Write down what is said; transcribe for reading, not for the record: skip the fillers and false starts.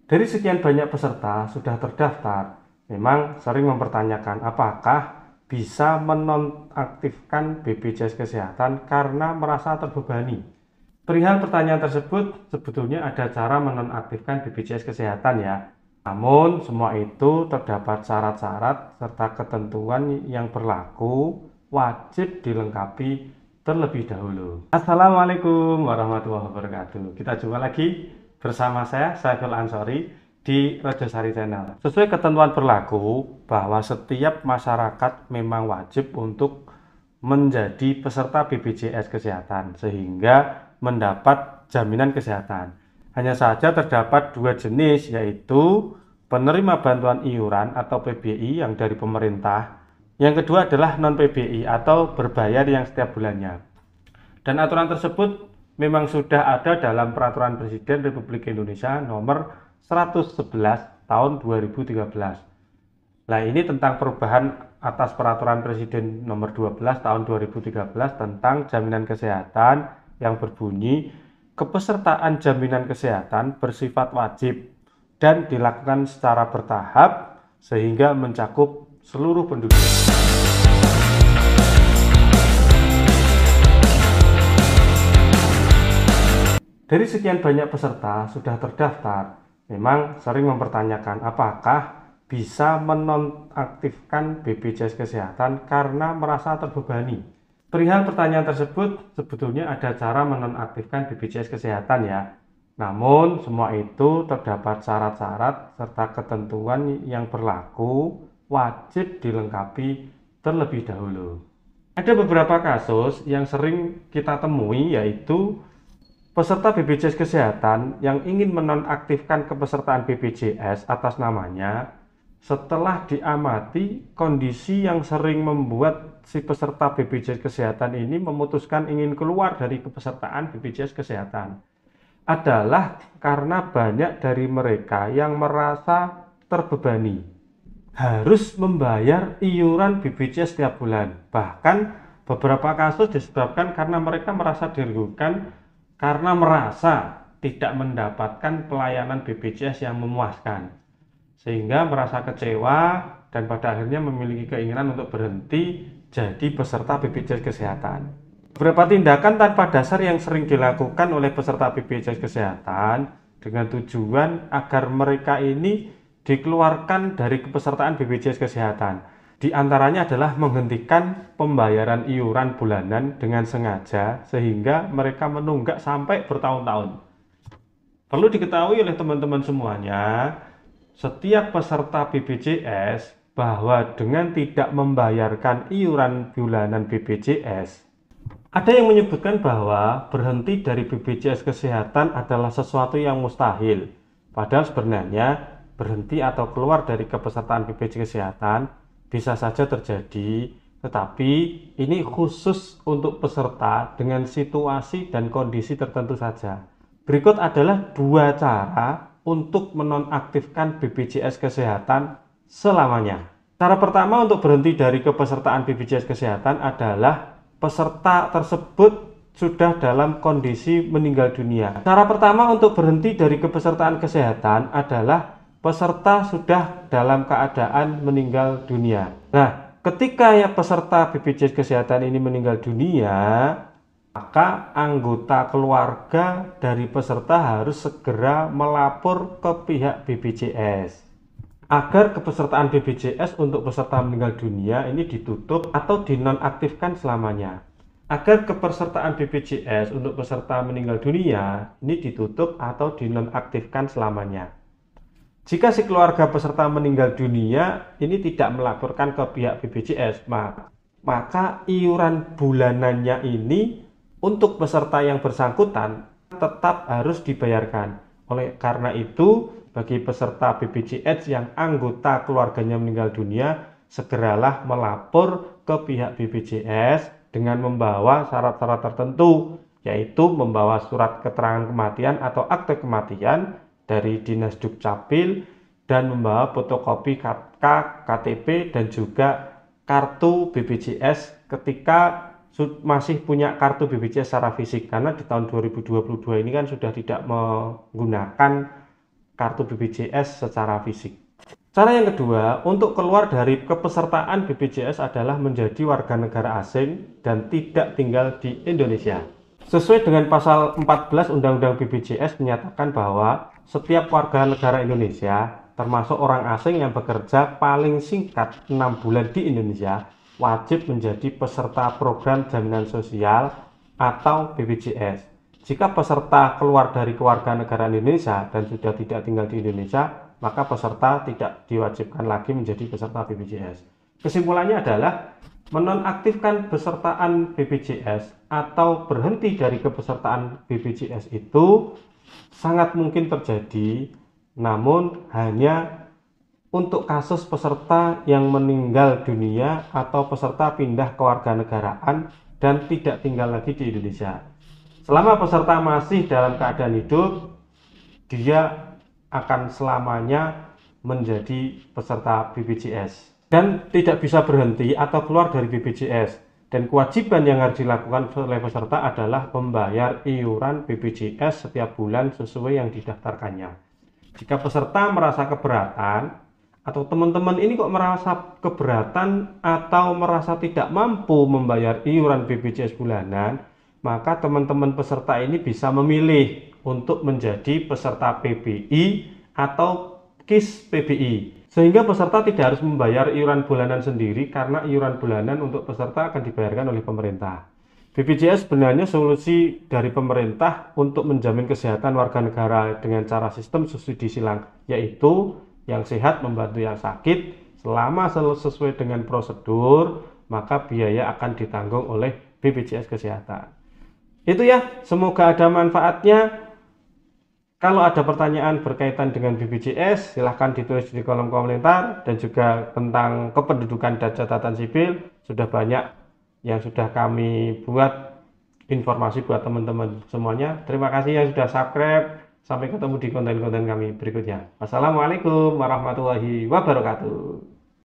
Dari sekian banyak peserta sudah terdaftar, memang sering mempertanyakan apakah bisa menonaktifkan BPJS Kesehatan karena merasa terbebani. Perihal pertanyaan tersebut, sebetulnya ada cara menonaktifkan BPJS Kesehatan ya. Namun semua itu terdapat syarat-syarat serta ketentuan yang berlaku wajib dilengkapi terlebih dahulu. Assalamualaikum warahmatullahi wabarakatuh. Kita jumpa lagi bersama saya Saiful Ansori di Rajasari Channel. Sesuai ketentuan berlaku bahwa setiap masyarakat memang wajib untuk menjadi peserta BPJS Kesehatan sehingga mendapat jaminan kesehatan. Hanya saja terdapat dua jenis, yaitu penerima bantuan iuran atau PBI yang dari pemerintah. Yang kedua adalah non-PBI atau berbayar yang setiap bulannya. Dan aturan tersebut memang sudah ada dalam Peraturan Presiden Republik Indonesia nomor 111 tahun 2013. Nah, ini tentang perubahan atas Peraturan Presiden nomor 12 tahun 2013 tentang jaminan kesehatan yang berbunyi kepesertaan jaminan kesehatan bersifat wajib dan dilakukan secara bertahap sehingga mencakup seluruh penduduk. Dari sekian banyak peserta sudah terdaftar, memang sering mempertanyakan apakah bisa menonaktifkan BPJS Kesehatan karena merasa terbebani. Perihal pertanyaan tersebut, sebetulnya ada cara menonaktifkan BPJS Kesehatan ya. Namun semua itu terdapat syarat-syarat serta ketentuan yang berlaku wajib dilengkapi terlebih dahulu. Ada beberapa kasus yang sering kita temui, yaitu peserta BPJS Kesehatan yang ingin menonaktifkan kepesertaan BPJS atas namanya setelah diamati kondisi yang sering membuat si peserta BPJS Kesehatan ini memutuskan ingin keluar dari kepesertaan BPJS Kesehatan adalah karena banyak dari mereka yang merasa terbebani harus membayar iuran BPJS setiap bulan. Bahkan beberapa kasus disebabkan karena mereka merasa dirugikan karena merasa tidak mendapatkan pelayanan BPJS yang memuaskan, sehingga merasa kecewa dan pada akhirnya memiliki keinginan untuk berhenti jadi peserta BPJS Kesehatan. Beberapa tindakan tanpa dasar yang sering dilakukan oleh peserta BPJS Kesehatan dengan tujuan agar mereka ini dikeluarkan dari kepesertaan BPJS Kesehatan. Di antaranya adalah menghentikan pembayaran iuran bulanan dengan sengaja sehingga mereka menunggak sampai bertahun-tahun. Perlu diketahui oleh teman-teman semuanya, setiap peserta BPJS bahwa dengan tidak membayarkan iuran bulanan BPJS, ada yang menyebutkan bahwa berhenti dari BPJS Kesehatan adalah sesuatu yang mustahil. Padahal sebenarnya berhenti atau keluar dari kepesertaan BPJS Kesehatan bisa saja terjadi, tetapi ini khusus untuk peserta dengan situasi dan kondisi tertentu saja. Berikut adalah dua cara untuk menonaktifkan BPJS Kesehatan selamanya. Cara pertama untuk berhenti dari kepesertaan BPJS Kesehatan adalah peserta tersebut sudah dalam kondisi meninggal dunia. Cara pertama untuk berhenti dari kepesertaan kesehatan adalah peserta sudah dalam keadaan meninggal dunia. Nah, ketika ya peserta BPJS Kesehatan ini meninggal dunia, maka anggota keluarga dari peserta harus segera melapor ke pihak BPJS agar kepesertaan BPJS untuk peserta meninggal dunia ini ditutup atau dinonaktifkan selamanya. Agar kepesertaan BPJS untuk peserta meninggal dunia ini ditutup atau dinonaktifkan selamanya. Jika si keluarga peserta meninggal dunia ini tidak melaporkan ke pihak BPJS, maka iuran bulanannya ini untuk peserta yang bersangkutan tetap harus dibayarkan. Oleh karena itu, bagi peserta BPJS yang anggota keluarganya meninggal dunia, segeralah melapor ke pihak BPJS dengan membawa syarat-syarat tertentu, yaitu membawa surat keterangan kematian atau akte kematian dari Dinas Dukcapil dan membawa fotokopi KK, KTP dan juga kartu BPJS ketika masih punya kartu BPJS secara fisik, karena di tahun 2022 ini kan sudah tidak menggunakan kartu BPJS secara fisik. Cara yang kedua, untuk keluar dari kepesertaan BPJS adalah menjadi warga negara asing dan tidak tinggal di Indonesia. Sesuai dengan pasal 14 Undang-Undang BPJS menyatakan bahwa setiap warga negara Indonesia, termasuk orang asing yang bekerja paling singkat 6 bulan di Indonesia, wajib menjadi peserta program jaminan sosial atau BPJS. Jika peserta keluar dari kewarganegaraan Indonesia dan sudah tidak tinggal di Indonesia, maka peserta tidak diwajibkan lagi menjadi peserta BPJS. Kesimpulannya adalah menonaktifkan pesertaan BPJS atau berhenti dari kepesertaan BPJS itu sangat mungkin terjadi, namun hanya untuk kasus peserta yang meninggal dunia atau peserta pindah kewarganegaraan dan tidak tinggal lagi di Indonesia. Selama peserta masih dalam keadaan hidup, dia akan selamanya menjadi peserta BPJS dan tidak bisa berhenti atau keluar dari BPJS. Dan kewajiban yang harus dilakukan oleh peserta adalah membayar iuran BPJS setiap bulan sesuai yang didaftarkannya. Jika peserta merasa keberatan atau teman-teman ini kok merasa keberatan atau merasa tidak mampu membayar iuran BPJS bulanan, maka teman-teman peserta ini bisa memilih untuk menjadi peserta PBI atau KIS PBI, sehingga peserta tidak harus membayar iuran bulanan sendiri karena iuran bulanan untuk peserta akan dibayarkan oleh pemerintah. BPJS sebenarnya solusi dari pemerintah untuk menjamin kesehatan warga negara dengan cara sistem subsidi silang, yaitu yang sehat membantu yang sakit. Selama sesuai dengan prosedur, maka biaya akan ditanggung oleh BPJS Kesehatan. Itu ya, semoga ada manfaatnya. Kalau ada pertanyaan berkaitan dengan BPJS, silahkan ditulis di kolom komentar. Dan juga tentang kependudukan dan catatan sipil, sudah banyak yang sudah kami buat informasi buat teman-teman semuanya. Terima kasih yang sudah subscribe. Sampai ketemu di konten-konten kami berikutnya. Wassalamualaikum warahmatullahi wabarakatuh.